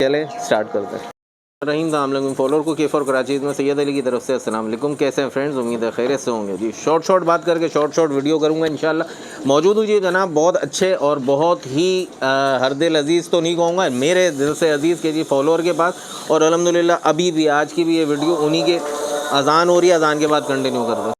चले स्टार्ट करते हैं। रहीम दाम फॉलोअर को केफ़ और कराची में सैयद अली की तरफ से अस्सलाम वालेकुम। कैसे हैं फ्रेंड्स, उम्मीद है खैरियत से होंगे जी। शॉर्ट बात करके शॉर्ट वीडियो करूंगा इंशाल्लाह। मौजूद हूँ जी जनाब बहुत अच्छे और बहुत ही हर दिल अज़ीज़ तो नहीं कहूँगा, मेरे दिल से अज़ीज़ के जी फॉलोअर के पास। और अल्हम्दुलिल्लाह अभी भी आज की भी ये वीडियो उन्हीं के अज़ान हो रही है, अज़ान के बाद कंटिन्यू करते हैं।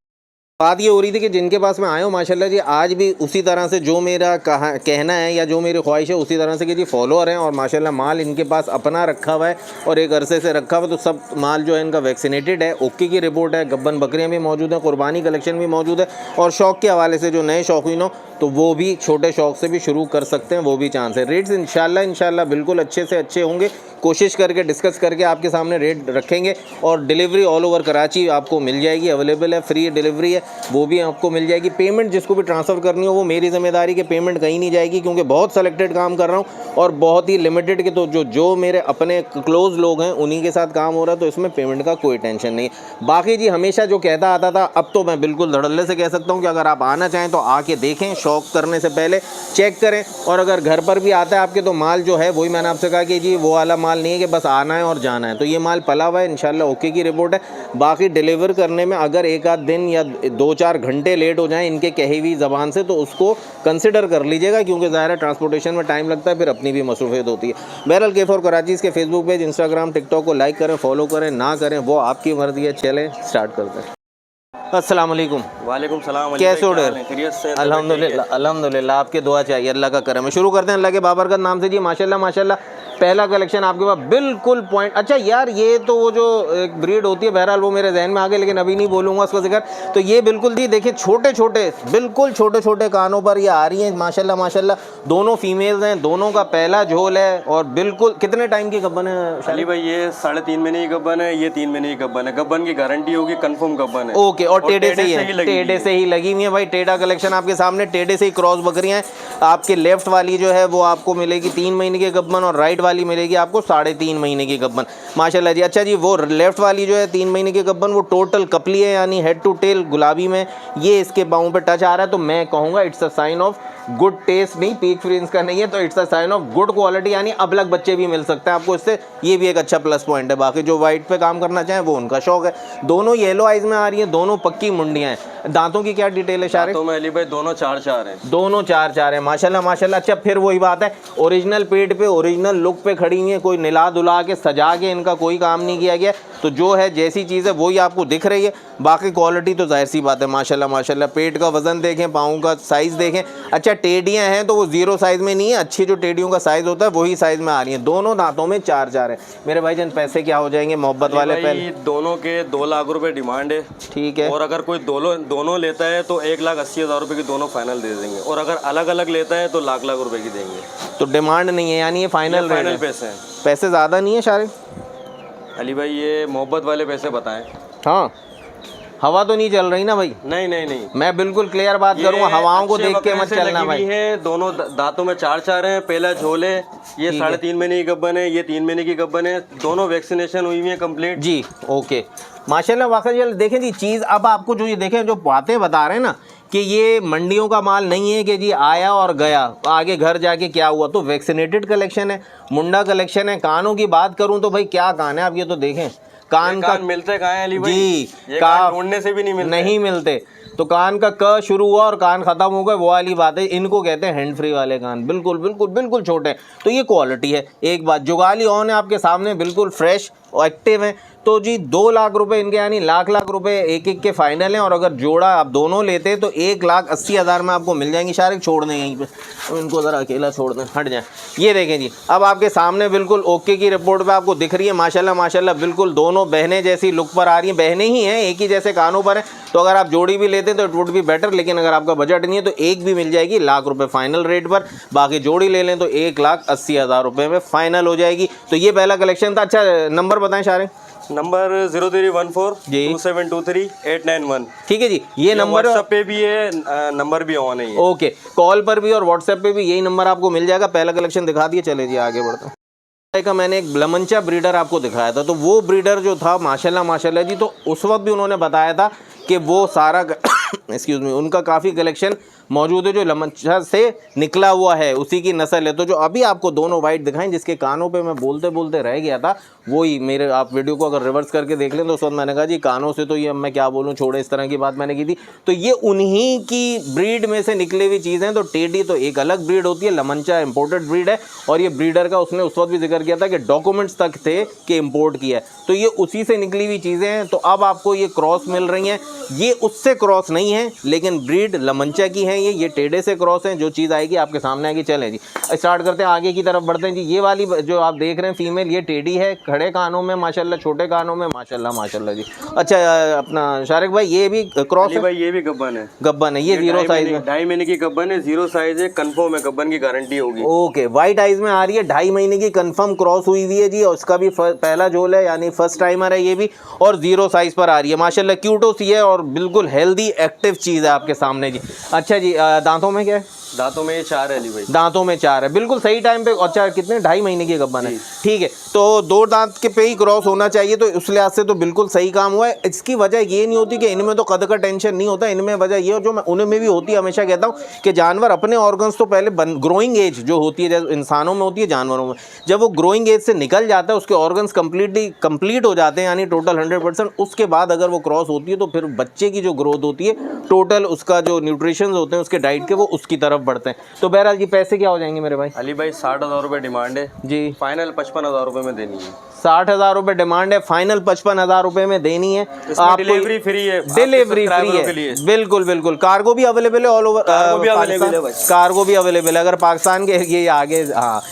बात ये हो रही थी कि जिनके पास मैं आया हूँ माशाल्लाह जी, आज भी उसी तरह से जो मेरा कहना है या जो मेरी ख्वाहिश है उसी तरह से कि जी फॉलोअर हैं और माशाल्लाह माल इनके पास अपना रखा हुआ है और एक अरसे से रखा हुआ। तो सब माल जो है इनका वैक्सीनेटेड है, ओके की रिपोर्ट है, गब्बन बकरियाँ भी मौजूद हैं, कुर्बानी कलेक्शन भी मौजूद है। और शौक़ के हवाले से जो नए शौकीन हो तो वो भी छोटे शौक़ से भी शुरू कर सकते हैं, वो भी चांस है। रेट्स इंशाल्लाह बिल्कुल अच्छे से अच्छे होंगे, कोशिश करके डिस्कस करके आपके सामने रेट रखेंगे। और डिलीवरी ऑल ओवर कराची आपको मिल जाएगी, अवेलेबल है, फ्री डिलीवरी है, वो भी आपको मिल जाएगी। पेमेंट जिसको भी ट्रांसफ़र करनी हो वो मेरी ज़िम्मेदारी, कि पेमेंट कहीं नहीं जाएगी, क्योंकि बहुत सेलेक्टेड काम कर रहा हूँ और बहुत ही लिमिटेड के। तो जो मेरे अपने क्लोज़ लोग हैं उन्हीं के साथ काम हो रहा है, तो इसमें पेमेंट का कोई टेंशन नहीं है। बाकी जी हमेशा जो कहता आता था, अब तो मैं बिल्कुल धड़ल्ले से कह सकता हूँ कि अगर आप आना चाहें तो आके देखें, शौक़ करने से पहले चेक करें। और अगर घर पर भी आता है आपके तो माल जो है वही मैंने आपसे कहा कि जी वो वाला माल नहीं है कि बस आना है और जाना है। तो ये माल पला हुआ है, इंशाल्लाह ओके की रिपोर्ट है। बाकी डिलीवर करने में अगर एक आध दिन या 2-4 घंटे लेट हो जाएं इनके कही हुई ज़बान से तो उसको कंसिडर कर लीजिएगा, क्योंकि ज़ाहिर है ट्रांसपोर्टेशन में टाइम लगता है, फिर अपनी भी मसरूफियत होती है। बहरहाल केफ़ और कराची इसके फेसबुक पेज, इंस्टाग्राम, टिकटॉक को लाइक करें, फॉलो करें, ना करें वो आपकी मर्ज़ी है। चलें स्टार्ट करते हैं। अस्सलाम वालेकुम। वालेकुम सलाम। कैसे हो डर? अल्हम्दुलिल्लाह आपके दुआ चाहिए, अल्लाह का करम है। शुरू करते हैं अल्लाह के बाबरकत नाम से जी। माशाल्लाह पहला कलेक्शन आपके पास बिल्कुल पॉइंट। अच्छा यार ये तो वो जो एक ब्रीड होती है, बहरहाल वो मेरे जहन में आ गई लेकिन अभी नहीं बोलूँगा उसका जिक्र। तो ये बिल्कुल जी देखिए बिल्कुल छोटे कानों पर ये आ रही हैं माशाल्लाह। दोनों फीमेल्स हैं, दोनों का पहला झोल है। और बिल्कुल कितने टाइम की गब्बन है अली भाई? ये 3.5 महीने की गब्बन है, ये 3 महीने की गब्बन है। गब्बन की गारंटी होगी, कंफर्म गब्बन है। ओके। और टेढ़े से ही लगी हुई है भाई। टेढ़ा कलेक्शन आपके सामने, टेढ़े से ही क्रॉस बकरियां हैं। आपके लेफ्ट वाली जो है वो आपको मिलेगी 3 महीने की गब्बन और राइट वाली मिलेगी आपको 3.5 महीने की गब्बन माशाल्लाह जी। अच्छा जी, वो लेफ्ट वाली जो है 3 महीने की गब्बन वो टोटल कपली है, यानी हेड टू टेल गुलाबी में ये इसके पाँव पे टच आ रहा है। तो मैं कहूँगा it's a sign of good taste, नहीं पीक फ्रीज का नहीं है, तो it's a sign of good quality, यानी अबलग बच्चे भी मिल सकते हैं आपको इससे। ये भी एक अच्छा प्लस पॉइंट है। बाकी जो वाइट पे काम करना चाहें वो उनका शौक है। दोनों येलो आइज में आ रही हैं, दोनों पक्की मुंडियाँ हैं। दांतों की क्या डिटेल है शारिक? दांतों में अली भाई दोनों 4-4 हैं। दोनों 4-4 हैं माशाल्लाह। अच्छा फिर वही बात है, ओरिजिनल पेट पे ओरिजिनल लुक पे खड़ी हुई है, कोई निला दुला के सजा के इनका कोई काम नहीं किया गया। तो जो है जैसी चीज़ है वही आपको दिख रही है। बाकी क्वालिटी तो जाहिर सी बात है माशाल्लाह। पेट का वजन देखें, पाँव का साइज़ देखें। अच्छा टेडियाँ हैं तो वो 0 साइज़ में नहीं है, अच्छी जो टेडियों का साइज़ होता है वही साइज़ में आ रही हैं। दोनों दांतों में 4-4 है। मेरे भाईजान पैसे क्या हो जाएंगे मोहब्बत वाले? पहले दोनों के 2 लाख रुपए डिमांड है। ठीक है। और अगर कोई दोनों लेता है तो 1,80,000 रुपये की दोनों फाइनल दे देंगे, और अगर अलग अलग लेता है तो लाख रुपए की देंगे। तो डिमांड नहीं है, यानी ये फाइनल पैसे हैं। पैसे ज़्यादा नहीं है शारिक? अली भाई ये मोहब्बत वाले पैसे बताएं। हाँ, हवा तो नहीं चल रही ना भाई? नहीं। मैं बिल्कुल क्लियर बात करूँगा, हवाओं को देख के मत चलना भाई। है दोनों दांतों में 4-4 हैं। पहला झोल है, ये 3.5 महीने की गब्बन है, ये 3 महीने की गब्बन है। दोनों वैक्सीनेशन हुई हुई है कंप्लीट जी। ओके माशाल्लाह। वाकई देखें जी चीज़, अब आपको जो ये देखें जो बातें बता रहे हैं ना कि ये मंडियों का माल नहीं है कि जी आया और गया, आगे घर जाके क्या हुआ। तो वैक्सीनेटेड कलेक्शन है, मुंडा कलेक्शन है। कानों की बात करूं तो भाई क्या कान है, आप ये तो देखें। कान का मिलते कहाँ है अली भाई? जी, ये कान ढूंढने से भी नहीं मिलते। तो कान का क शुरू हुआ और कान खत्म हो गए, वो वाली बात है। इनको कहते हैं हैंड फ्री वाले कान, बिल्कुल छोटे। तो ये क्वालिटी है। एक बात जुगाली ऑन है आपके सामने, बिल्कुल फ्रेश और एक्टिव है। तो जी 2 लाख रुपए इनके, यानी लाख रुपए एक के फाइनल हैं। और अगर जोड़ा आप दोनों लेते हैं तो 1,80,000 में आपको मिल जाएंगी। शारिक छोड़ दें यहीं पे, तो इनको ज़रा अकेला छोड़ दें, हट जाएं। ये देखें जी, अब आपके सामने बिल्कुल ओके की रिपोर्ट पे आपको दिख रही है माशाल्लाह। बिल्कुल दोनों बहनें जैसी लुक पर आ रही हैं, बहनें ही हैं, एक ही जैसे कानों पर हैं। तो अगर आप जोड़ी भी लेते हैं तो इट वुड बी बेटर, लेकिन अगर आपका बजट नहीं है तो एक भी मिल जाएगी लाख रुपये फाइनल रेट पर। बाकी जोड़ी ले लें तो 1,80,000 रुपये में फाइनल हो जाएगी। तो ये पहला कलेक्शन था। अच्छा नंबर बताएं शारिक? नंबर 03142723 891। ठीक है जी, ये नंबर व्हाट्सएप पे भी है, नंबर भी ऑन है। ओके, कॉल पर भी और व्हाट्सएप पे भी यही नंबर आपको मिल जाएगा। पहला कलेक्शन दिखा दिए, चले जी आगे बढ़ते हैं। का मैंने एक ब्लमंचा ब्रीडर आपको दिखाया था, तो वो ब्रीडर जो था माशाल्लाह जी, तो उस वक्त भी उन्होंने बताया था कि वो सारा एक्सक्यूज़ मी, उनका काफ़ी कलेक्शन मौजूद है जो लमंचा से निकला हुआ है, उसी की नस्ल है। तो जो अभी आपको दोनों वाइट दिखाएं, जिसके कानों पे मैं बोलते बोलते रह गया था, वही मेरे, आप वीडियो को अगर रिवर्स करके देख लें तो उस वक्त मैंने कहा जी कानों से तो ये अब मैं क्या बोलूँ, छोड़े, इस तरह की बात मैंने की थी। तो ये उन्हीं की ब्रीड में से निकली हुई चीज़ें हैं। तो टेडी तो एक अलग ब्रीड होती है, लमंचा इम्पोर्टेड ब्रीड है, और ये ब्रीडर का उसने उस वक्त भी जिक्र किया था कि डॉक्यूमेंट्स तक थे कि इम्पोर्ट किया है। तो ये उसी से निकली हुई चीज़ें हैं। तो अब आपको ये क्रॉस मिल रही हैं, ये उससे क्रॉस नहीं है, लेकिन ब्रीड लमंचा की है। ये टेढ़े से क्रॉस है। जो चीज़ आएगी आपके सामने आएगी। चलें जी, स्टार्ट करते हैं, आगे की तरफ बढ़ते हैं जी। ये वाली जो आप देख रहे हैं फीमेल, ये टेढ़ी है, खड़े कानों में माशाल्लाह, छोटे कानों में माशाल्लाह माशाल्लाह जी। अच्छा अपना शारिक भाई, ये भी क्रॉस है भाई? ये भी गब्बन है। गब्बन है, ये 0 साइज में, 2.5 महीने की गब्बन है, 0 साइज है, कंफर्म है, गब्बन की गारंटी होगी। ओके, वाइट आइज में आ रही है, 2.5 महीने की कंफर्म क्रॉस हुई हुई है जी, और उसका भी पहला झोल है, यानी फर्स्ट टाइमर है ये भी, और 0 साइज पर आ रही है माशाल्लाह। क्यूटो सी है और बिल्कुल हेल्दी एक्टिव चीज़ है आपके सामने जी। अच्छा जी, दांतों में क्या है? दांतों में ये 4 है अली भाई। दांतों में 4 है, बिल्कुल सही टाइम पे। अच्छा, कितने, 2.5 महीने की गब्बन है, ठीक है। तो 2 दांत के पे ही क्रॉस होना चाहिए, तो उस लिहाज से तो बिल्कुल सही काम हुआ है। इसकी वजह ये नहीं होती कि इनमें तो कद का टेंशन नहीं होता, इनमें वजह ये हो, जो मैं उनमें भी होती है, हमेशा कहता हूँ कि जानवर अपने ऑर्गन्स तो पहले ग्रोइंग एज जो होती है, जैसे इंसानों में होती है, जानवरों में जब वो ग्रोइंग एज से निकल जाता है, उसके ऑर्गन्स कंप्लीट हो जाते हैं, यानी टोटल 100%। उसके बाद अगर वो क्रॉस होती है तो फिर बच्चे की जो ग्रोथ होती है, टोटल उसका जो न्यूट्रिशन होते हैं उसके डाइट के, वो उसकी तरफ बढ़ते हैं। तो बहरहाल जी, पैसे क्या हो जाएंगे मेरे भाई? अली भाई 60,000 रुपये डिमांड है जी, फाइनल 55,000 रुपये में देनी है। 60,000 रुपये डिमांड है, फाइनल 55,000 रुपये में देनी है। आपको डिलीवरी फ्री है, डिलीवरी फ्री है, बिल्कुल बिल्कुल। कार्गो भी अवेलेबल है ऑल ओवर, कार्गो भी अवेलेबल है भाई। कार्गो भी अवेलेबल है। अगर पाकिस्तान के ये आगे, हाँ,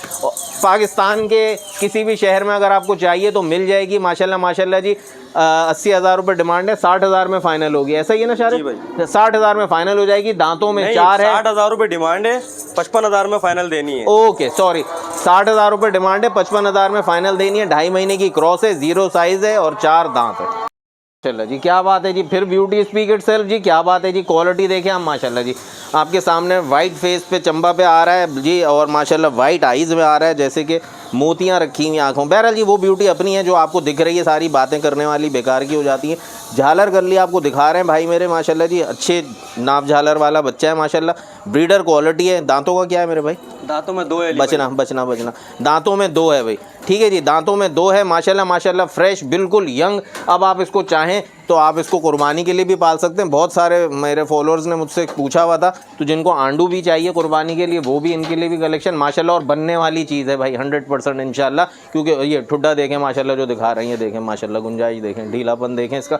पाकिस्तान के किसी भी शहर में अगर आपको चाहिए तो मिल जाएगी माशाल्लाह माशाल्लाह जी। 80,000 रुपये डिमांड है, 60,000 में फाइनल होगी, ऐसा ही है ना शारिक? 60,000 में फाइनल हो जाएगी। दांतों में 4 है, 60,000 रुपये डिमांड है, 55,000 में फाइनल देनी है। ओके सॉरी, 60,000 रुपये डिमांड है, 55,000 में फाइनल देनी है। 2.5 महीने की क्रॉस है, 0 साइज है और 4 दांत है। चलो जी, क्या बात है जी, फिर ब्यूटी स्पीक इटसेल्फ जी, क्या बात है जी। क्वालिटी देखें हम माशाल्लाह जी, आपके सामने वाइट फेस पे चंबा पे आ रहा है जी, और माशाल्लाह वाइट आइज़ में आ रहा है, जैसे कि मोतियां रखी हुई आँखों। बहरहाल जी, वो ब्यूटी अपनी है जो आपको दिख रही है, सारी बातें करने वाली बेकार की हो जाती हैं। झालर कर ली आपको दिखा रहे हैं भाई मेरे माशाल्लाह जी, अच्छे नाप झालर वाला बच्चा है माशाल्लाह, ब्रीडर क्वालिटी है। दांतों का क्या है मेरे भाई? दांतों में 2 है, बचना बचना बचना, दांतों में 2 है भाई, ठीक है जी, दांतों में 2 है माशाल्लाह माशाल्लाह, फ्रेश, बिल्कुल यंग। अब आप इसको चाहें तो आप इसको कुर्बानी के लिए भी पाल सकते हैं। बहुत सारे मेरे फॉलोअर्स ने मुझसे पूछा हुआ था, तो जिनको आंडू भी चाहिए कुर्बानी के लिए, वो भी इनके लिए भी कलेक्शन माशाल्लाह, और बनने वाली चीज़ है भाई 100% इंशाल्लाह। क्योंकि ये ठुड्डा देखें माशाल्लाह जो दिखा रही है, देखें माशाल्लाह, गुंजाइश देखें, ढीलापन देखें इसका,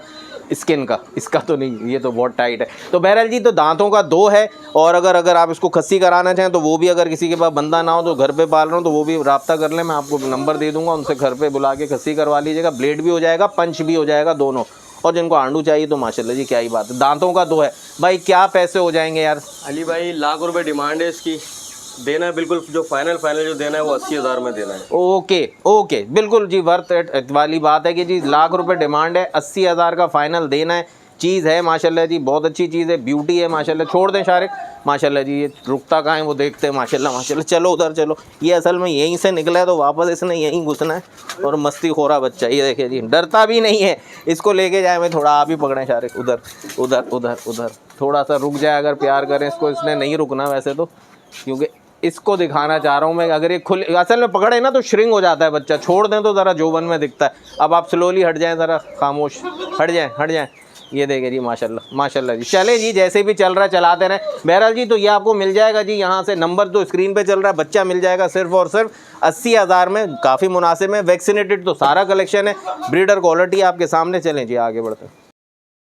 स्किन का, इसका तो नहीं, ये तो बहुत टाइट है। तो बहरहाल जी, तो दांतों का 2 है, और अगर आप इसको खस्सी कराना चाहें तो वो भी, अगर किसी के पास बंदा ना हो तो घर पे पाल रहा हूँ तो वो भी रब्ता कर लें, मैं आपको नंबर दे दूँगा, उनसे घर पे बुला के खस्सी करवा लीजिएगा। ब्लेड भी हो जाएगा, पंच भी हो जाएगा, दोनों। और जिनको आंडू चाहिए तो माशाल्लाह जी, क्या ही बात है। दांतों का 2 है भाई, क्या पैसे हो जाएंगे यार? अली भाई लाख रुपए डिमांड है इसकी, देना है बिल्कुल, जो फाइनल जो देना है वो 80,000 में देना है। ओके ओके, बिल्कुल जी, वर्थ इट वाली बात है कि जी लाख रुपए डिमांड है, 80,000 का फाइनल देना है। चीज़ है माशाल्लाह जी, बहुत अच्छी चीज़ है, ब्यूटी है माशाल्लाह। छोड़ दें शारिक माशाल्लाह जी, ये रुकता कहाँ है वो देखते हैं माशाल्लाह माशाल्लाह। चलो उधर चलो, ये असल में यहीं से निकला है तो वापस इसने यहीं घुसना है, और मस्ती खोरा बच्चा, ये देखिए जी, डरता भी नहीं है। इसको लेके जाए, मैं थोड़ा आप ही पकड़ें शारिक, उधर उधर उधर उधर, थोड़ा सा रुक जाए, अगर प्यार करें इसको। इसने नहीं रुकना वैसे तो, क्योंकि इसको दिखाना चाह रहा हूँ मैं। अगर ये खुल असल में पकड़े ना तो श्रिंग हो जाता है बच्चा, छोड़ दें तो ज़रा जोबन में दिखता है। अब आप स्लोली हट जाएं, ज़रा खामोश हट जाएं। ये देखें जी माशाल्लाह माशाल्लाह जी। चले जी, जैसे भी चल रहा है चलाते रहें। बहरहाल जी, तो ये आपको मिल जाएगा जी, यहाँ से नंबर तो स्क्रीन पे चल रहा है, बच्चा मिल जाएगा सिर्फ और सिर्फ 80,000 में, काफ़ी मुनासिब है। वैक्सीनेटेड तो सारा कलेक्शन है, ब्रीडर क्वालिटी आपके सामने। चलें जी, आगे बढ़ते हैं।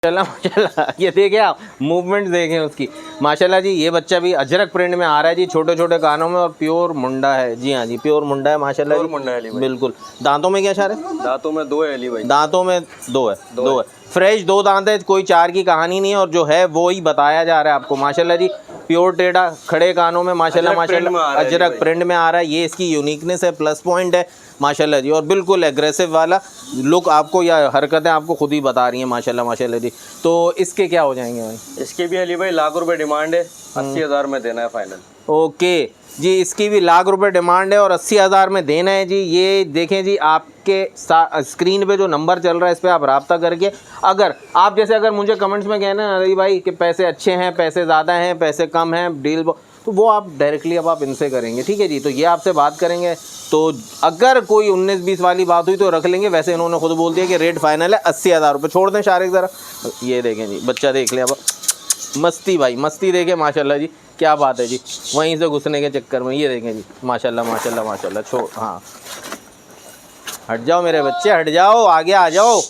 माशाल्लाह, ये देखें आप, मूवमेंट देखें उसकी माशाल्लाह जी। ये बच्चा भी अजरक प्रिंट में आ रहा है जी, छोटे छोटे कानों में, और प्योर मुंडा है जी। हाँ जी, प्योर मुंडा है माशाल्लाह जी, मुंडा है अली भाई। बिल्कुल। दांतों में क्या शार है? दांतों में 2 है अली भाई, दांतों में 2 है, 2 है, फ्रेश 2 दांत है, कोई 4 की कहानी नहीं है, और जो है वो ही बताया जा रहा है आपको माशाल्लाह जी। प्योर टेढ़ा, खड़े कानों में माशाल्लाह माशाल्लाह, अजरक प्रिंट में आ रहा है। ये इसकी यूनिकनेस है, प्लस पॉइंट है माशाल्लाह जी। और बिल्कुल एग्रेसिव वाला लुक आपको, या हरकतें आपको खुद ही बता रही हैं माशाल्लाह माशाल्लाह जी। तो इसके क्या हो जाएंगे भाई? इसके भी अली भाई लाख रुपए डिमांड है, 80,000 में देना है फाइनल। ओके, जी। इसकी भी लाख रुपए डिमांड है और 80,000 में देना है जी। ये देखें जी, आपके स्क्रीन पे जो नंबर चल रहा है इस पर आप रब्ता करके, अगर आप जैसे अगर मुझे कमेंट्स में कहना अरे भाई कि पैसे अच्छे हैं, पैसे ज़्यादा हैं, पैसे कम हैं, डील, तो वो आप डायरेक्टली अब आप इनसे करेंगे, ठीक है जी। तो ये आपसे बात करेंगे, तो अगर कोई 19-20 वाली बात हुई तो रख लेंगे। वैसे इन्होंने खुद बोल दिया कि रेट फाइनल है 80,000 रुपये। छोड़ दें शारिक ज़रा, ये देखें जी, बच्चा देख लिया अब, मस्ती भाई मस्ती देखे माशाल्लाह जी, क्या बात है जी। वहीं से घुसने के चक्कर में ये देखें जी, माशाल्लाह माशाल्लाह माशाल्लाह। छोड़, हाँ हट जाओ मेरे बच्चे, हट जाओ, आगे आ जाओ।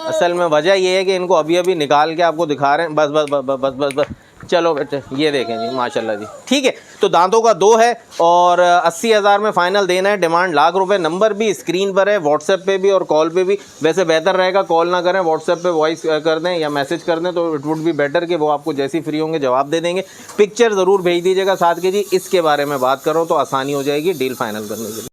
असल में वजह ये है कि इनको अभी अभी निकाल के आपको दिखा रहे हैं, बस बस बस बस बस बस। चलो बेटे, ये देखें जी माशाल्लाह जी, ठीक है। तो दांतों का 2 है और 80,000 में फ़ाइनल देना है, डिमांड लाख रुपए। नंबर भी स्क्रीन पर है, व्हाट्सएप पे भी और कॉल पे भी। वैसे बेहतर रहेगा कॉल ना करें, व्हाट्सएप पे वॉइस कर दें या मैसेज कर दें, तो इट वुड बी बेटर कि वो आपको जैसी फ्री होंगे जवाब दे देंगे। पिक्चर ज़रूर भेज दीजिएगा साथ के जी। इसके बारे में बात करो तो आसानी हो जाएगी डील फाइनल करने के लिए।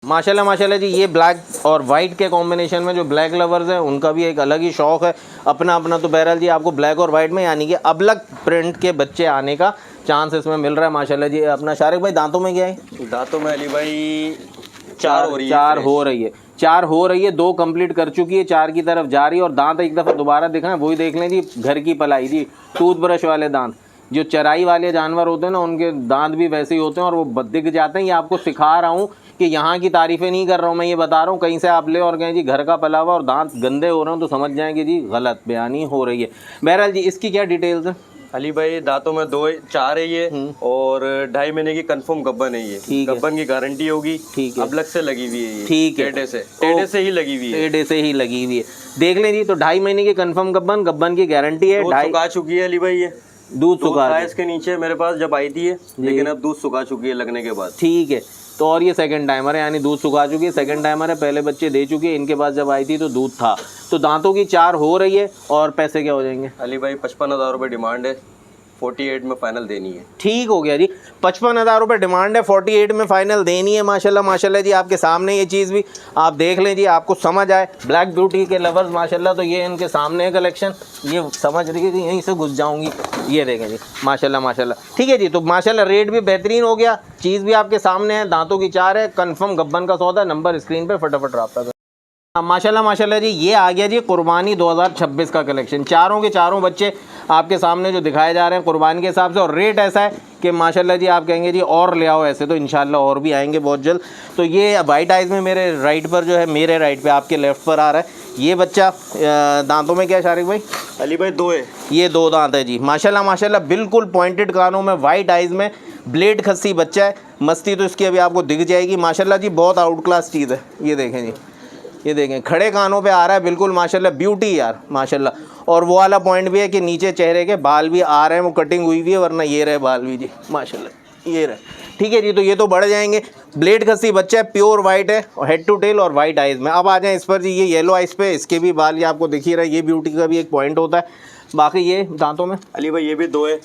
माशाल्लाह माशाल्लाह जी, ये ब्लैक और वाइट के कॉम्बिनेशन में जो ब्लैक लवर्स हैं उनका भी एक अलग ही शौक़ है अपना अपना। तो बहरहाल जी आपको ब्लैक और वाइट में यानी कि अलग प्रिंट के बच्चे आने का चांस इसमें मिल रहा है माशाल्लाह जी। अपना शारिक भाई दांतों में क्या है? दांतों में अली भाई 4 हो रही है। 4 हो रही है, 4 हो रही है, 2 कंप्लीट कर चुकी है, 4 की तरफ जा रही है। और दांत एक दफ़ा दोबारा दिखाएं, वही देख लें जी, घर की पलाई जी, टूथब्रश वाले दांत। जो चराई वाले जानवर होते हैं ना उनके दांत भी वैसे ही होते हैं और वो दिख जाते हैं। ये आपको सिखा रहा हूँ कि यहाँ की तारीफ़ें नहीं कर रहा हूँ मैं, ये बता रहा हूँ कहीं से आप ले और कहें जी घर का पला हुआ और दांत गंदे हो रहे हो तो समझ जाएंगे जी गलत बयानी हो रही है। बहरहाल जी इसकी क्या डिटेल्स हैं? अली भाई दांतों में 4 है ये और 2.5 महीने की कंफर्म गब्बन है ये। गब्बन की गारंटी होगी, ठीक है। अब लग से लगी हुई है ये, ठीक है, टेढ़े से ही लगी हुई है, टेढ़े से ही लगी हुई है। देख लें जी, तो 2.5 महीने की कंफर्म गब्बन की गारंटी है। सुखा चुकी है अली भाई, ये दूध सुखा है इसके नीचे मेरे पास जब आई थी, लेकिन अब दूध सुखा चुकी है लगने के बाद, ठीक है। तो और ये सेकंड टाइमर है, यानी दूध सुखा चुकी है, सेकंड टाइमर है। पहले बच्चे दे चुके हैं, इनके पास जब आई थी तो दूध था। तो दांतों की 4 हो रही है और पैसे क्या हो जाएंगे? अली भाई 55,000 रुपये डिमांड है, 48 में फाइनल देनी है। ठीक हो गया जी, 55,000 रुपये डिमांड है, 48 में फाइनल देनी है। माशाल्लाह माशाल्लाह जी, आपके सामने ये चीज़ भी आप देख लें जी, आपको समझ आए। ब्लैक ब्यूटी के लवर्स माशाल्लाह, तो ये इनके सामने है कलेक्शन, ये समझ रही है कि यहीं से घुस जाऊंगी। ये देखें जी माशाल्लाह माशाल्लाह, ठीक है जी। तो माशाल्लाह रेट भी बेहतरीन हो गया, चीज़ भी आपके सामने है, दांतों की 4 है, कन्फर्म गब्बन का सौदा। नंबर स्क्रीन पर फटाफट रब्ता करें। माशाल्लाह माशाल्लाह जी, ये आ गया जी कुर्बानी 2026 का कलेक्शन। चारों के चारों बच्चे आपके सामने जो दिखाए जा रहे हैं कुर्बानी के हिसाब से, और रेट ऐसा है कि माशाल्लाह जी आप कहेंगे जी और ले आओ ऐसे, तो इंशाल्लाह और भी आएंगे बहुत जल्द। तो ये वाइट आइज़ में मेरे राइट पर जो है, मेरे राइट पे आपके लेफ़्ट पर आ रहा है ये बच्चा। दांतों में क्या है शारिक भाई? अली भाई 2 है, ये 2 दांत है जी। माशाल्लाह माशाल्लाह, बिल्कुल पॉइंटेड कानों में, वाइट आइज़ में, ब्लेड खस्सी बच्चा है। मस्ती तो इसकी अभी आपको दिख जाएगी माशाल्लाह जी, बहुत आउट क्लास चीज़ है। ये देखें जी, ये देखें खड़े कानों पे आ रहा है बिल्कुल माशाल्लाह, ब्यूटी यार माशाल्लाह। और वो वाला पॉइंट भी है कि नीचे चेहरे के बाल भी आ रहे हैं, वो कटिंग हुई भी है, वरना ये रहे बाल भी जी माशाल्लाह, ये रहे, ठीक है जी। तो ये तो बढ़ जाएंगे। ब्लेड खस्सी बच्चा है, प्योर वाइट है, और हेड टू टेल और वाइट आइज़ में। अब आ जाएँ इस पर जी, ये येलो आइज़ पे, इसके भी बाल ये आपको दिख ही रहा है, ये ब्यूटी का भी एक पॉइंट होता है। बाकी ये दांतों में अली भाई ये भी 2 है,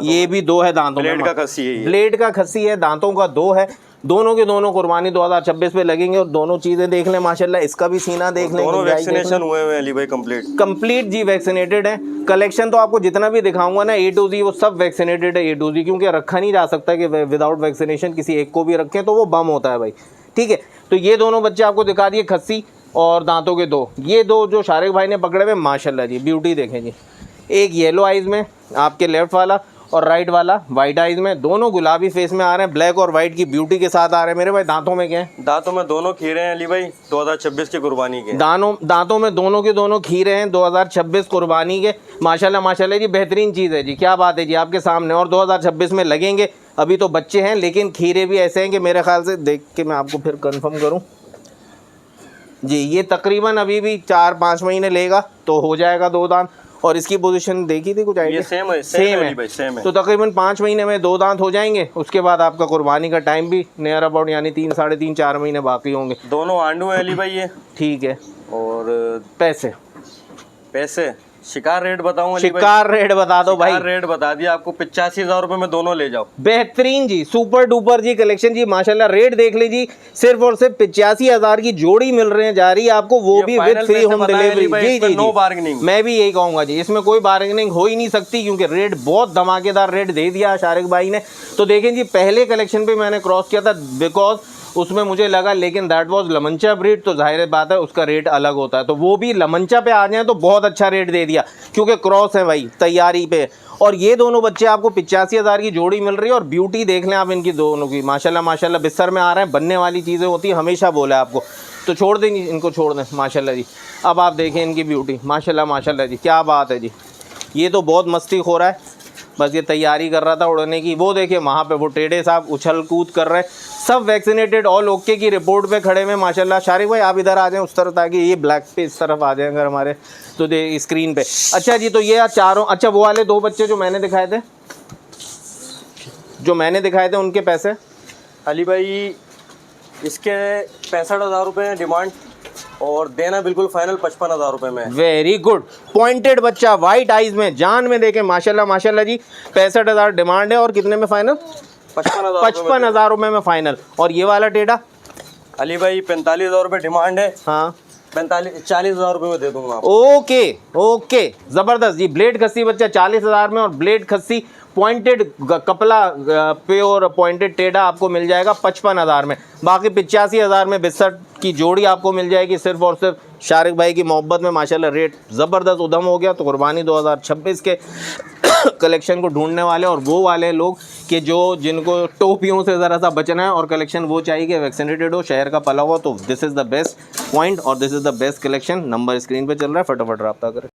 ये भी 2 है दांतों में, ब्लेड का खस्सी है, ब्लेड का खस्सी है, दांतों का 2 है। दोनों के दोनों कुर्बानी 2026 पे लगेंगे और दोनों चीज़ें देख लें माशाल्लाह। इसका भी सीना देख लें, दोनों वैक्सीनेशन हुए हुए हैं अली भाई, कंप्लीट जी वैक्सीनेटेड है। कलेक्शन तो आपको जितना भी दिखाऊंगा ना A to Z, वो सब वैक्सीनेटेड है A to Z, क्योंकि रखा नहीं जा सकता कि विदाउट वैक्सीनेशन किसी एक को भी रखें तो वो बम होता है भाई, ठीक है। तो ये दोनों बच्चे आपको दिखा दिए, खस्सी और दांतों के 2। ये 2 जो शारिक भाई ने पकड़े हुए माशाल्लाह जी, ब्यूटी देखें जी। एक येलो आइज़ में आपके लेफ्ट वाला और राइट वाला वाइट आइज़ में, दोनों गुलाबी फेस में आ रहे हैं, ब्लैक और वाइट की ब्यूटी के साथ आ रहे हैं। मेरे भाई दांतों में क्या है? दांतों में दोनों खीरे हैं अली भाई, 2026 की कुर्बानी के। दांतों में दोनों के दोनों खीरे हैं, 2026 कुर्बानी के। माशाल्लाह माशाल्लाह जी, बेहतरीन चीज़ है जी, क्या बात है जी, आपके सामने। और 2026 में लगेंगे, अभी तो बच्चे हैं लेकिन खीरे भी ऐसे हैं कि मेरे ख्याल से देख के मैं आपको फिर कंफर्म करूं जी, ये तकरीबन अभी भी 4-5 महीने लेगा तो हो जाएगा 2 दांत। और इसकी पोजीशन देखी थी कुछ आइडिया? सेम है। तो तकरीबन 5 महीने में 2 दांत हो जाएंगे। उसके बाद आपका कुर्बानी का टाइम भी नियर अबाउट यानी 3, साढ़े 3, 4 महीने बाकी होंगे। दोनों आंडू है अली भाई ये, ठीक है। और पैसे शिकार रेट बताऊं अली भाई? शिकार रेट बता दो भाई। शिकार रेट बता दिया आपको, 85,000 रुपए में दोनों ले जाओ। बेहतरीन जी, सुपर डुपर जी कलेक्शन जी, माशाल्लाह। रेट देख लीजिए, सिर्फ और सिर्फ 85,000 की जोड़ी मिल रहे हैं जा रही है आपको, वो भी विद फ्री होम डिलीवरी। जी जी, नो बार्गेनिंग। मैं भी यही कहूंगा जी, इसमें कोई बार्गेनिंग हो ही नहीं सकती, क्योंकि रेट बहुत धमाकेदार रेट दे दिया शारिक भाई ने। तो देखें जी, पहले कलेक्शन पे मैंने क्रॉस किया था बिकॉज उसमें मुझे लगा, लेकिन दैट वाज लमंचा ब्रीड, तो जाहिर बात है उसका रेट अलग होता है। तो वो भी लमंचा पे आ जाए तो बहुत अच्छा रेट दे दिया, क्योंकि क्रॉस है भाई, तैयारी पे। और ये दोनों बच्चे आपको 85,000 की जोड़ी मिल रही है। और ब्यूटी देख लें आप इनकी दोनों की, माशाल्लाह माशाल्लाह। बिस्तर में आ रहे हैं, बनने वाली चीज़ें होती हैं, हमेशा बोला है आपको। तो छोड़ दें इनको, छोड़ दें माशाल्लाह जी। अब आप देखें इनकी ब्यूटी, माशाल्लाह माशाल्लाह जी, क्या बात है जी। ये तो बहुत मस्ती हो रहा है, बस ये तैयारी कर रहा था उड़ने की। वो देखिए वहाँ पे वो टेढ़े साहब उछल कूद कर रहे हैं, सब वैक्सीनेटेड, ऑल ओके की रिपोर्ट पे खड़े में माशाल्लाह। शारिक भाई आप इधर आ जाएं उस तरफ, ताकि ये ब्लैक पे इस तरफ आ जाए अगर हमारे, तो दे स्क्रीन पे। अच्छा जी, तो ये चारों, अच्छा वो वाले दो बच्चे जो मैंने दिखाए थे उनके पैसे अली भाई इसके 65,000 रुपए डिमांड, और देना बिल्कुल फाइनल 55,000 रुपए में। वेरी गुड, पॉइंटेड बच्चा, वाइट आइज में, जान में देखें माशाल्लाह माशाल्लाह जी। 65,000 डिमांड है, और कितने में फाइनल? 55,000 रुपए में फाइनल। और ये वाला टेढ़ा अली भाई 45,000 रुपए डिमांड है। हाँ, 40,000 रुपए में दे दूंगा आपको। ओके ओके, जबरदस्त जी। ब्लेड खस्सी बच्चा 40,000 में, और ब्लेड खस्सी पॉइंटेड कपला प्योर पॉइंटेड टेढ़ा आपको मिल जाएगा 55,000 में। बाकी 85,000 में बिस्तर की जोड़ी आपको मिल जाएगी, सिर्फ और सिर्फ शारिक भाई की मोहब्बत में। माशाल्लाह रेट ज़बरदस्त उधम हो गया। तो कुर्बानी 2026 के कलेक्शन को ढूंढने वाले और वो वाले लोग कि जो जिनको टोपियों से ज़रा सा बचना है और कलेक्शन वो चाहिए कि वैक्सीनेटेड हो, शहर का पला हुआ, तो this is the best point और this is the best collection. Number screen पे चल रहा है, फटाफट रब्ता करें।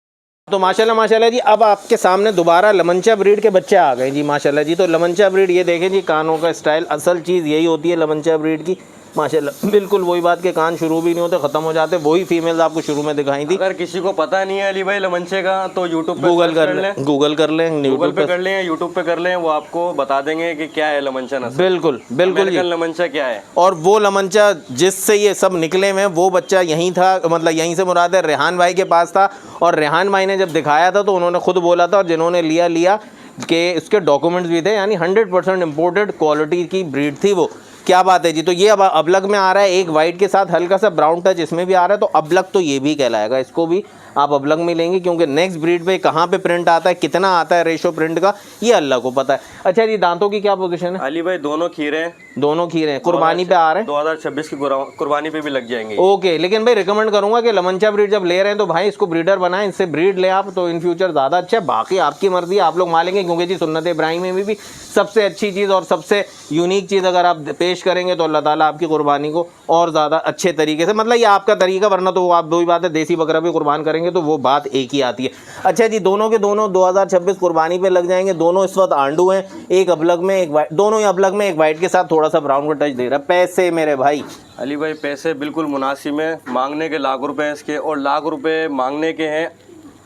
तो माशाल्लाह माशाल्लाह जी, अब आपके सामने दोबारा लमंचा ब्रीड के बच्चे आ गए जी, माशाल्लाह जी। तो लमंचा ब्रीड ये देखें जी, कानों का स्टाइल, असल चीज़ यही होती है लमंचा ब्रीड की, माशाल्लाह। बिल्कुल वही बात के कान शुरू भी नहीं होते, ख़त्म हो जाते। वही फीमेल्स आपको शुरू में दिखाई थी। अगर किसी को पता नहीं है अली भाई लमंचे का, तो यूट्यूब पे गूगल कर लें, गूगल कर लें, यूट्यूब पे कर लें, वो आपको बता देंगे कि क्या है लमंचा नस्ल। बिल्कुल बिल्कुल जी, लमंचा क्या है। और वो लमंचा जिससे ये सब निकले हुए, वो बच्चा यहीं था, मतलब यहीं से मुराद है, रेहान भाई के पास था। और रेहान भाई ने जब दिखाया था तो उन्होंने खुद बोला था, और जिन्होंने लिया कि इसके डॉक्यूमेंट्स भी थे, यानी 100% इम्पोर्टेड क्वालिटी की ब्रीड थी वो। क्या बात है जी। तो ये अब अबलग में आ रहा है, एक वाइट के साथ हल्का सा ब्राउन टच इसमें भी आ रहा है, तो अबलग तो ये भी कहलाएगा, इसको भी आप अबलग में लेंगे, क्योंकि नेक्स्ट ब्रीड पे कहाँ पे प्रिंट आता है, कितना आता है रेशो प्रिंट का, ये अल्लाह को पता है। अच्छा जी, दांतों की क्या पोजीशन है? अली भाई दोनों खीरे हैं, दोनों खीरे हैं, कुर्बानी पे आ रहे हैं, 2026 की कुर्बानी पे भी लग जाएंगे। ओके, लेकिन भाई रिकमेंड करूंगा कि लमंचा ब्रीड जब ले रहे हैं तो भाई इसको ब्रीडर बनाएं, इससे ब्रीड ले आप, तो इन फ्यूचर ज़्यादा अच्छा है। बाकी आपकी मर्जी, आप लोग मालेंगे, क्योंकि जी सुन्नत इब्राहिम में भी सबसे अच्छी चीज़ और सबसे यूनिक चीज़ अगर आप पेश करेंगे तो अल्लाह ताला आपकी कुर्बानी को और ज़्यादा अच्छे तरीके से, मतलब ये आपका तरीका, वरना तो आप दो ही बात है, देसी बकरा भी कुर्बान करेंगे तो वो बात एक ही आती है। अच्छा जी, दोनों के दोनों 2026 कुर्बानी पे लग जाएंगे। दोनों इस वक्त आंडू हैं, एक अबलग में एक वाइट, दोनों ही अबलग में, एक वाइट के साथ थोड़ा सा ब्राउन का टच दे रहा है। पैसे मेरे भाई अली भाई पैसे बिल्कुल मुनासिब है, मांगने के लाख रुपए हैं इसके, और लाख रुपए मांगने के हैं,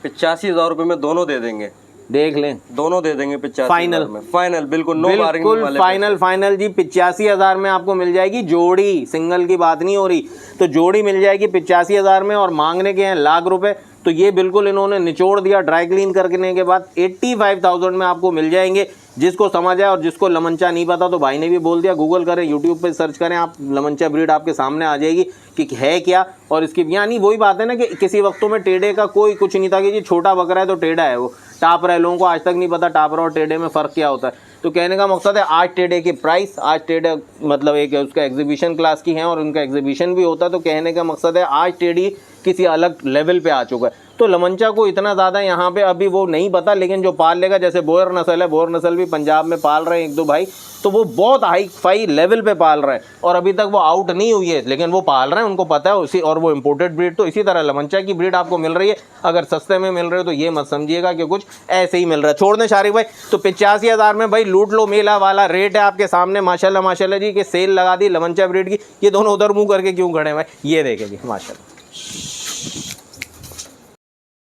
85,000 रुपए में दोनों दे देंगे, देख लें, दोनों दे देंगे 85,000 फाइनल में, फाइनल बिल्कुल नो बार्गेनिंग वाले, फाइनल जी। 85,000 में आपको मिल जाएगी जोड़ी, सिंगल की बात नहीं हो रही, तो जोड़ी मिल जाएगी 85,000 में, और मांगने के हैं लाख रुपए। तो ये बिल्कुल इन्होंने निचोड़ दिया ड्राई क्लीन करने के बाद। 85,000 में आपको मिल जाएंगे। जिसको समझ आए और जिसको लमंचा नहीं पता, तो भाई ने भी बोल दिया, गूगल करें, यूट्यूब पे सर्च करें आप, लमंचा ब्रीड आपके सामने आ जाएगी कि है क्या। और इसकी यानी वही बात है ना कि किसी वक्तों में टेढ़े का कोई कुछ नहीं था कि जी छोटा बकरा है तो टेढ़ा है, वो टाप रहे, लोगों को आज तक नहीं पता टापरा और टेढ़े में फ़र्क क्या होता है। तो कहने का मकसद है, आज टेढ़े की प्राइस, आज टेढ़े मतलब एक उसका एग्जीबिशन क्लास की है और उनका एग्जीबिशन भी होता है, तो कहने का मकसद है आज टेढ़ी किसी अलग लेवल पे आ चुका है। तो लमंचा को इतना ज़्यादा यहाँ पे अभी वो नहीं पता, लेकिन जो पाल लेगा, जैसे बोयर नस्ल है, बोयर नस्ल भी पंजाब में पाल रहे हैं एक दो भाई, तो वो बहुत हाई फाई लेवल पे पाल रहे हैं और अभी तक वो आउट नहीं हुई है, लेकिन वो पाल रहे हैं, उनको पता है उसी, और वो इम्पोर्टेड ब्रीड। तो इसी तरह लमंचा की ब्रीड आपको मिल रही है, अगर सस्ते में मिल रहे हो तो ये मत समझिएगा कि कुछ ऐसे ही मिल रहा है। छोड़ दें शारिक भाई, तो 85,000 में भाई लूट लो मेला वाला रेट है आपके सामने, माशाल्लाह माशाल्लाह जी, कि सेल लगा दी लमंचा ब्रीड की। ये दोनों उधर मुँह करके क्यों खड़े हैं भाई, ये देखेंगे माशाल्लाह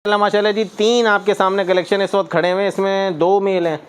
माशाल्लाह जी। 3 आपके सामने कलेक्शन इस वक्त खड़े हुए हैं, इसमें 2 मेल हैं,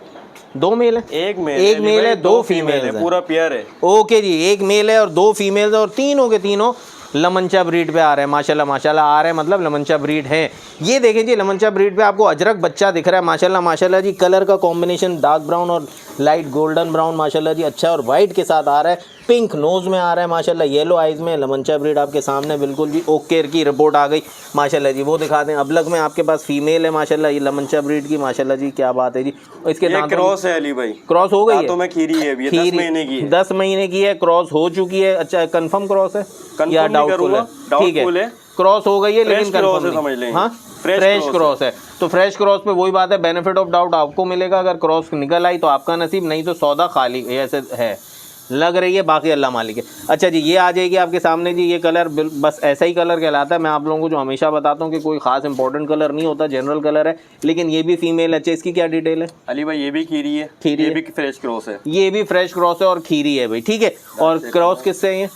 2 मेल है, एक मेल है, 2 फीमेल है, पूरा पेयर है। ओके जी, एक मेल है और 2 फीमेल है, और तीनों के तीनों लमनचा ब्रीड पे आ रहे हैं माशाल्लाह माशाल्लाह, आ रहे हैं मतलब लमनचा ब्रीड है। ये देखें जी लमनचा ब्रीड पे आपको अजरक बच्चा दिख रहा है माशाल्लाह माशाल्लाह जी। कलर का कॉम्बिनेशन डार्क ब्राउन और लाइट गोल्डन ब्राउन माशाल्लाह जी अच्छा, और वाइट के साथ आ रहा है, पिंक नोज़ में आ रहा है माशाल्लाह, येलो आइज़ में। लमनचा ब्रीड आपके सामने बिल्कुल जी ओके की रिपोर्ट आ गई माशाल्लाह जी। वो दिखा दें, अबलग में आपके पास फीमेल है माशाल्लाह, ये लमनचा ब्रीड की माशाल्लाह जी, क्या बात है जी। इसके दांतों क्रॉस है अली भाई, क्रॉस हो गई है, तो मैं खीरी है अभी, 10 महीने की है, 10 महीने की है, क्रॉस हो चुकी है। अच्छा कंफर्म क्रॉस है या डाउटफुल है? ठीक है, क्रॉस हो गई है लेकिन कंफर्म नहीं, समझ लें। हाँ फ्रेश क्रॉस है, तो फ्रेश क्रॉस पे वही बात है, बेनिफिट ऑफ डाउट आपको मिलेगा। अगर क्रॉस निकल आई तो आपका नसीब, नहीं तो सौदा खाली ऐसे है लग रही है, बाकी अल्लाह मालिक है। अच्छा जी ये आ जाएगी आपके सामने जी, ये कलर बस ऐसा ही कलर कहलाता है। मैं आप लोगों को जो हमेशा बताता हूँ कि कोई खास इंपॉर्टेंट कलर नहीं होता, जनरल कलर है, लेकिन ये भी फीमेल। अच्छा इसकी क्या डिटेल है अली भाई? ये भी खीरी है, खीरी ये है, भी फ्रेश क्रॉस है, ये भी फ्रेश क्रॉस है और खीरी है भाई, ठीक है। और क्रॉस किससे है?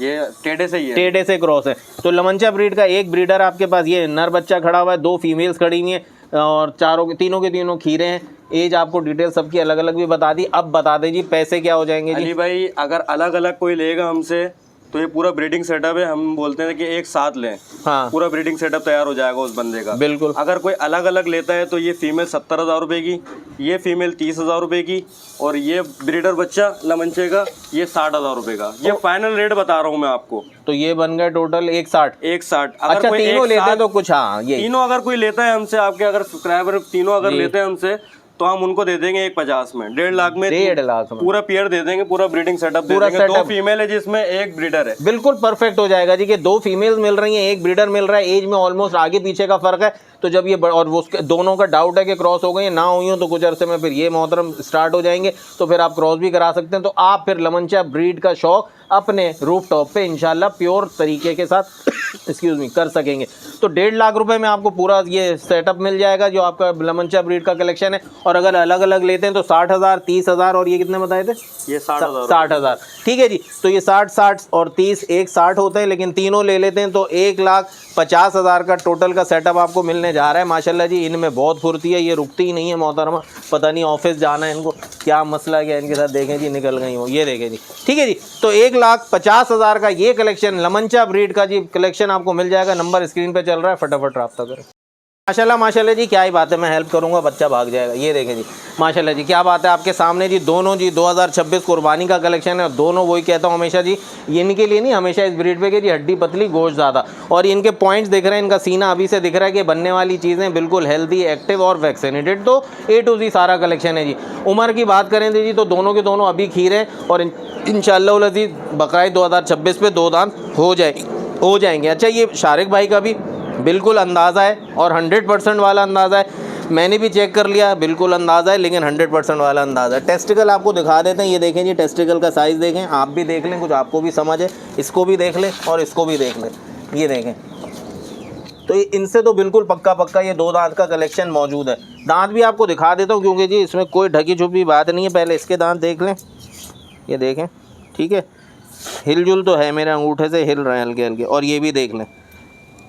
ये टेढ़े से ही है, टेढ़े से क्रॉस है। तो लमनचा ब्रीड का एक ब्रीडर आपके पास, ये नर बच्चा खड़ा हुआ है, 2 फीमेल्स खड़ी हुई हैं और तीनों के तीनों खीरे हैं। एज आपको डिटेल सबकी अलग अलग भी बता दी। अब बता दें जी पैसे क्या हो जाएंगे जी? अली भाई अगर अलग अलग कोई लेगा हमसे तो ये पूरा ब्रीडिंग सेटअप है, हम बोलते हैं कि एक साथ लें, हाँ पूरा ब्रीडिंग सेटअप तैयार हो जाएगा उस बंदे का। बिल्कुल। अगर कोई अलग अलग लेता है तो ये फीमेल 70,000 रुपये की, ये फीमेल 30,000 रुपये की, और ये ब्रीडर बच्चा लमनचे का ये 60,000 रुपये का। ये फाइनल रेट बता रहा हूँ मैं आपको। तो ये बन गए टोटल 160। अगर अच्छा कोई तीनों लेते हैं तो कुछ, हाँ ये तीनों अगर कोई लेता है हमसे, आपके अगर सब्सक्राइबर तीनों अगर लेते हैं हमसे, तो हम उनको दे देंगे 150 में, 1.5 लाख में, 1.5 लाख में पूरा पेयर दे देंगे, पूरा ब्रीडिंग सेटअप दे देंगे। 2 फीमेल है जिसमें एक ब्रीडर है, बिल्कुल परफेक्ट हो जाएगा जी कि 2 फीमेल्स मिल रही हैं, एक ब्रीडर मिल रहा है। एज में ऑलमोस्ट आगे पीछे का फर्क है, तो जब ये और वो दोनों का डाउट है कि क्रॉस हो गई ना हुई हो, तो कुछ अरसे में फिर ये मोहतरम स्टार्ट हो जाएंगे, तो फिर आप क्रॉस भी करा सकते हैं। तो आप फिर लमनचा ब्रीड का शौक अपने रूफ टॉप पे इंशाल्लाह प्योर तरीके के साथ एक्सक्यूज मी कर सकेंगे। तो 1.5 लाख रुपए में आपको पूरा ये सेटअप मिल जाएगा जो आपका लमनचा ब्रीड का कलेक्शन है। और अगर अलग अलग लेते हैं तो 60,000, 30,000 और ये कितने बताए थे? ये 60,000। ठीक है जी, तो ये 60 और 30 एक 60 होते हैं, लेकिन तीनों ले लेते हैं तो 1,50,000 का टोटल का सेटअप आपको मिलने जा रहा है माशाल्लाह जी। इनमें बहुत फुर्ती है, ये रुकती ही नहीं है मोहतरमा, पता नहीं ऑफिस जाना है इनको, क्या मसला क्या इनके साथ। देखें जी निकल गई वो, ये देखें जी। ठीक है जी, तो 1,50,000 का ये कलेक्शन लमनचा ब्रीड का जी कलेक्शन आपको मिल जाएगा। नंबर स्क्रीन पे चल रहा है, फटाफट रब्ता करें। माशाल्लाह माशाल्लाह जी, क्या ही बात है, मैं हेल्प करूंगा, बच्चा भाग जाएगा। ये देखें जी माशाल्लाह जी, क्या बात है आपके सामने जी। दोनों जी 2026 कुर्बानी का कलेक्शन है, और दोनों वही कहता हूँ हमेशा जी, ये इनके लिए नहीं, हमेशा इस ब्रीड पे के जी हड्डी पतली गोश्त ज़्यादा। और इनके पॉइंट्स दिख रहे हैं, इनका सीना अभी से दिख रहा है कि बनने वाली चीज़ें बिल्कुल हेल्दी, एक्टिव और वैक्सीनेटेड। तो A to Z सारा कलेक्शन है जी। उम्र की बात करें जी तो दोनों के दोनों अभी खीर हैं, और इंशाअल्लाह अज़ीज़ बक़ायद 2026 पे 2 दांत हो जाएंगे। अच्छा ये शारिक भाई का भी बिल्कुल अंदाज़ा है, और 100% वाला अंदाज़ा है। मैंने भी चेक कर लिया, बिल्कुल अंदाज़ा है, लेकिन 100% वाला अंदाज़ा है। टेस्टिकल आपको दिखा देते हैं, ये देखें जी, टेस्टिकल का साइज़ देखें, आप भी देख लें, कुछ आपको भी समझ है, इसको भी देख लें और इसको भी देख लें, ये देखें। तो इनसे तो बिल्कुल पक्का ये 2 दांत का कलेक्शन मौजूद है। दांत भी आपको दिखा देता हूँ क्योंकि जी इसमें कोई ढकी छुपी बात नहीं है। पहले इसके दांत देख लें, ये देखें, ठीक है, हिलजुल तो है, मेरे अंगूठे से हिल रहे हैं हल्के हल्के, और ये भी देख लें,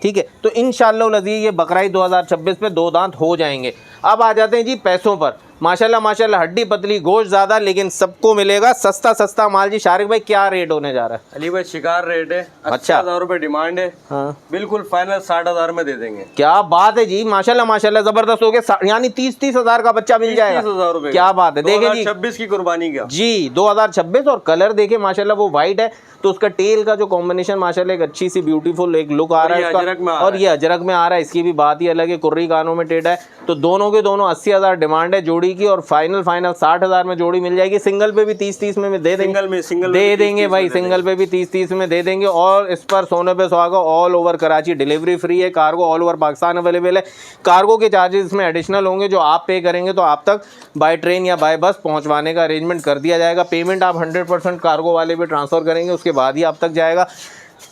ठीक है। तो इंशाअल्लाह लज़ीज़ ये बकरीद 2026 पे 2 दांत हो जाएंगे। अब आ जाते हैं जी पैसों पर। माशाल्लाह माशाल्लाह हड्डी पतली गोश्त ज़्यादा, लेकिन सबको मिलेगा सस्ता माल जी। शारिक भाई क्या रेट होने जा रहा है? अली भाई शिकार रेट है, अच्छा 80,000 रुपये डिमांड है। हाँ बिल्कुल फाइनल 60,000 में दे देंगे। क्या बात है जी, माशाल्लाह माशाल्लाह ज़बरदस्त हो गया। यानी 30,000 का बच्चा मिल जाएगा। 30,000 रुपये, क्या बात है। देखिए जी 2026 की कुर्बानी का जी, 2026। और कलर देखे माशाल्लाह वो वाइट है, तो उसका टेल का जो कॉम्बिनेशन माशाल्लाह एक अच्छी सी ब्यूटीफुल एक लुक आ रहा है इसका, और ये अजरक में आ रहा है, इसकी भी बात ही अलग है, कुर्री कानों में टेढ़ा है। तो दोनों के दोनों 80,000 डिमांड है जोड़ी की, और फाइनल 60,000 में जोड़ी मिल जाएगी। सिंगल पे भी 30 में दे देंगे, सिंगल दे देंगे भाई, सिंगल पे भी 30 में दे देंगे। और इस पर सोने पे सुहागा, all over Karachi delivery free है, cargo all over Pakistan available है। कार्गो के चार्जेस इसमें एडिशनल होंगे, जो आप पे करेंगे तो आप तक बाय ट्रेन या बाय बस पहुंचवाने का अरेंजमेंट कर दिया जाएगा। पेमेंट आप 100% कार्गो वाले भी ट्रांसफ़र करेंगे, उसके बाद ही आप तक जाएगा।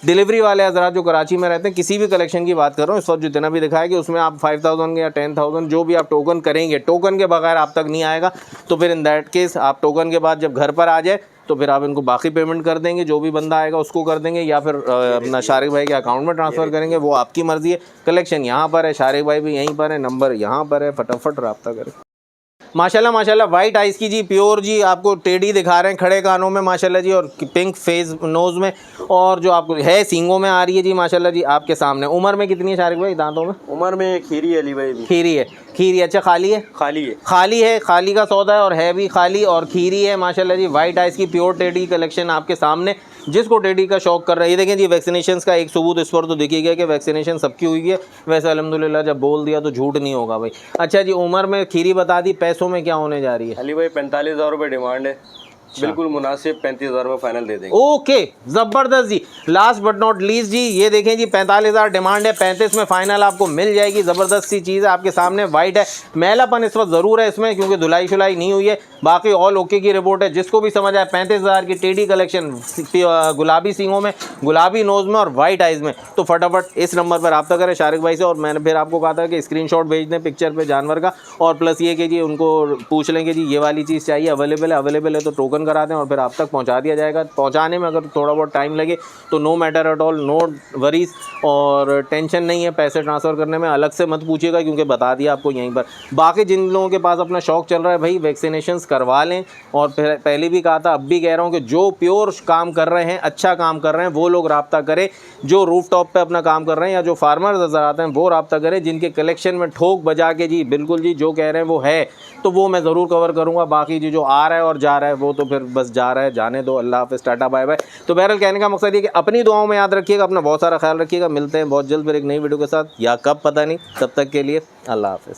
डिलीवरी वाले हजरात जो कराची में रहते हैं, किसी भी कलेक्शन की बात कर रहा हूँ इस वक्त जितना भी दिखाया कि उसमें आप 5,000 या 10,000 जो भी आप टोकन करेंगे, टोकन के बगैर आप तक नहीं आएगा। तो फिर इन दैट केस आप टोकन के बाद जब घर पर आ जाए तो फिर आप इनको बाकी पेमेंट कर देंगे, जो भी बंदा आएगा उसको कर देंगे, या फिर अपना शारिक भाई के अकाउंट में ट्रांसफ़र करेंगे, वो आपकी मर्ज़ी है। कलेक्शन यहाँ पर है, शारिक भाई भी यहीं पर है, नंबर यहाँ पर है, फटाफट रब्ता करें। माशाल्लाह माशाल्लाह वाइट आइस की जी, प्योर जी, आपको टेडी दिखा रहे हैं खड़े कानों में माशाल्लाह जी, और पिंक फेस नोज़ में, और जो आपको है सींगों में आ रही है जी माशाल्लाह जी आपके सामने। उम्र में कितनी है शारिक भाई दांतों में? उम्र में खीरी है अली भाई भी। खीरी है, खीरी। अच्छा खाली है? खाली है। खाली है, खाली का सौदा है और है भी खाली और खीरी है माशाल्लाह जी। वाइट आइस की प्योर टेडी कलेक्शन आपके सामने, जिसको टेडी का शौक कर रहा है। ये देखें जी वैक्सीनेशन का एक सबूत इस पर तो दिखी गया कि वैक्सीनेशन सबकी हुई है। वैसे अल्हम्दुलिल्लाह जब बोल दिया तो झूठ नहीं होगा भाई। अच्छा जी, उम्र में खीरी बता दी, पैसों में क्या होने जा रही है? अली भाई 45,000 रुपये डिमांड है, बिल्कुल मुनासिब, 35,000 में फाइनल दे देंगे। ओके ज़बरदस्त जी। लास्ट बट नॉट लीस्ट जी, ये देखें जी 45,000 डिमांड है, 35 में फाइनल आपको मिल जाएगी। ज़बरदस्त सी चीज़ है आपके सामने। वाइट है, मैलापन इस वक्त ज़रूर है इसमें क्योंकि धुलाई शुलाई नहीं हुई है, बाकी ऑल ओके की रिपोर्ट है। जिसको भी समझ आए 35,000 की टेडी कलेक्शन, गुलाबी सींगों में, गुलाबी नोज़ में और वाइट आइज़ में, तो फटाफट इस नंबर पर रब्ता करें शारिक भाई से। और मैंने फिर आपको कहा था कि स्क्रीनशॉट भेज दें पिक्चर पे जानवर का, और प्लस ये कि जी उनको पूछ लेंगे जी ये वाली चीज़ चाहिए, अवेलेबल है तो टोकन करा दें और फिर आप तक पहुंचा दिया जाएगा। पहुंचाने में अगर थोड़ा बहुत टाइम लगे तो no matter at all, no worries, और टेंशन नहीं है पैसे ट्रांसफ़र करने में। अलग से मत पूछिएगा क्योंकि बता दिया आपको यहीं पर। बाकी जिन लोगों के पास अपना शौक़ चल रहा है भाई, वैक्सीनेशंस करवा लें। और पहले भी कहा था, अब भी कह रहा हूँ कि जो प्योर काम कर रहे हैं, अच्छा काम कर रहे हैं, वो लोग रब्ता करें। जो रूफ टॉप पर अपना काम कर रहे हैं या जो फार्मर नज़र आते हैं वो रब्ता करें। जिनके कलेक्शन में ठोक बजा के जी बिल्कुल जी जो कह रहे हैं वो है, तो वो मैं ज़रूर कवर करूँगा। बाकी जी जो आ रहा है और जा रहा है वो तो फिर बस जा रहा है, जाने दो। अल्लाह हाफ़िज़, टाटा बाय बाय। तो बहरहाल कहने का मकसद ये कि अपनी दुआओं में याद रखिएगा, अपना बहुत सारा ख्याल रखिएगा। मिलते हैं बहुत जल्द फिर एक नई वीडियो के साथ, या कब पता नहीं। तब तक के लिए अल्लाह हाफ़िज़।